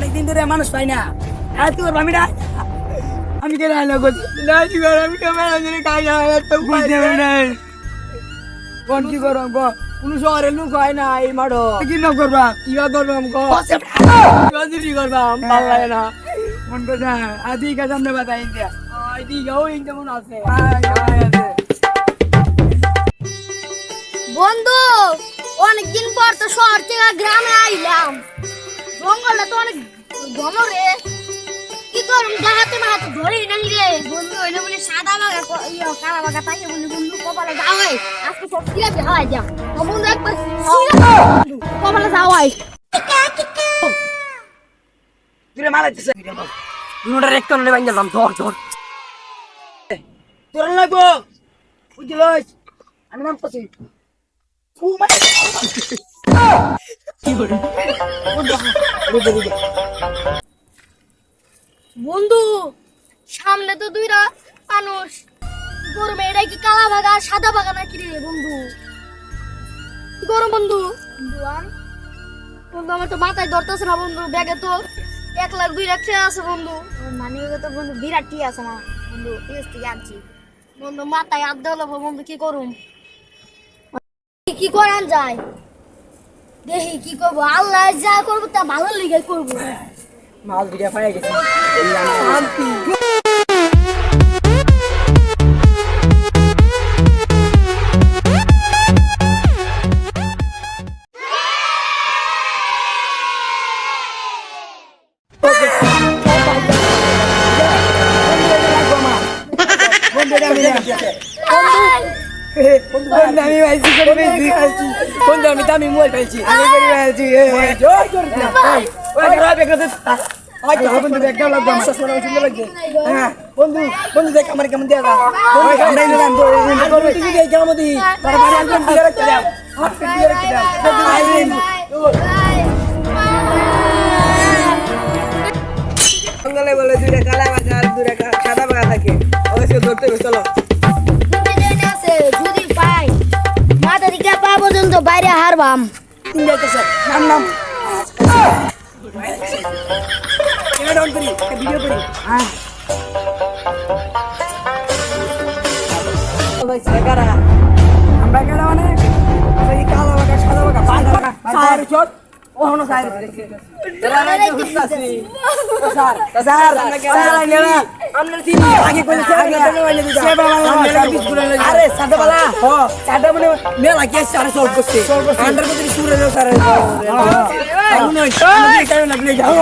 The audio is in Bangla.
অনেকদিন ধরে মানুষ পাই না আর তোর আমি না আমি কেন আইলো করছি না কি কর আমি ক্যামেরা ধরে কাজ তো বুঝতে পারি না কোন কি করব গো কোন শহরে লোক হয় না এই মাড়ো কি না করবা কিবা করবাম গো কি করবাম ভালো লাগে না মন কথা আদি কা সামনে বাতাই দিয়া আদি গাও ইন যেমন আছে বন্ধু অনেকদিন পর তো শহর থেকে গ্রামে আইলাম জঙ্গলটা তো অনেক ঘন রে কি করুম দেখাতে মাহাতে ধরেই নাই রে বন্ধু হইলে বলে সাদা বাগা কালা বাগা তাকে বলে বন্ধু কপালে যাওয়াই আজকে সব কিলাপি হাওয়াই যাও তো বন্ধু একবার কপালে যাওয়াই তুই মালাইতেছে দুটোর একটা নলে বাইন দিলাম ধর ধর তোর লাগবো বুঝলস আমি নাম পছি বন্ধু সামনে তো দুইটা মানুষ গরমে এটা কি কালা বাগা সাদা বাগা নাকি রে বন্ধু কি গরম বন্ধু বন্ধু আমার তো মাথায় ধরতেছে না বন্ধু ব্যাগে তো 1 লাখ 2 লাখ টাকা আছে বন্ধু মানে তো বন্ধু বিরাট টি আছে না বন্ধু টিএস থেকে আনছি বন্ধু মাথায় হাত দেওয়া বন্ধু কি করুম কি করান যায় দেখি কি করবো আল্লাহ যা করবো তা ভালো লিগে করবো মাল দিকে পায়ে গেছে শান্তি আমি পাইছি করে পেয়েছি বন্ধু আমি দামি মোবাইল পাইছি আমি করে পেয়েছি জোর জোর ওই খারাপ একটা আচ্ছা বন্ধু একটা লাগবে আমার সুন্দর লাগছে হ্যাঁ বন্ধু বন্ধু দেখ আমার কেমন দেয়া ওই আমরা নিলাম তো তুমি দেখ কেমন দি তার বাড়ি আনলাম দিয়ে রাখতে দাও হাত পে দিয়ে রাখতে দাও সঙ্গলে বলে দুইটা কালা বাগা আর দুইটা সাদা বাগা থাকে অবশ্য ধরতে হবে চলো যদি পাই মাথা দিকে পা পর্যন্ত বাইরে হারবাম তিন যাইতেছে নাম নাম ক্যামেরা ডাউন করি ভিডিও করি হ্যাঁ ভাই সেগারা আমরা কেডা মানে এই কালো বাগা সাদা বাগা সাদা বাগা সাইর চট ওহনো সাইর দেখে যারা নাই হুসতাছি স্যার স্যার আমরা নেলা আমরা তিন আগে কইলে আগে বাইলে দিতা সেবা বাংলা বিস্কুট আরে সাদা বালা হ সাদা মানে মেলা কেস সারা সলভ করছে আন্ডার কত সুরে স্যার আমি নই আমি কেন লাগলে যাও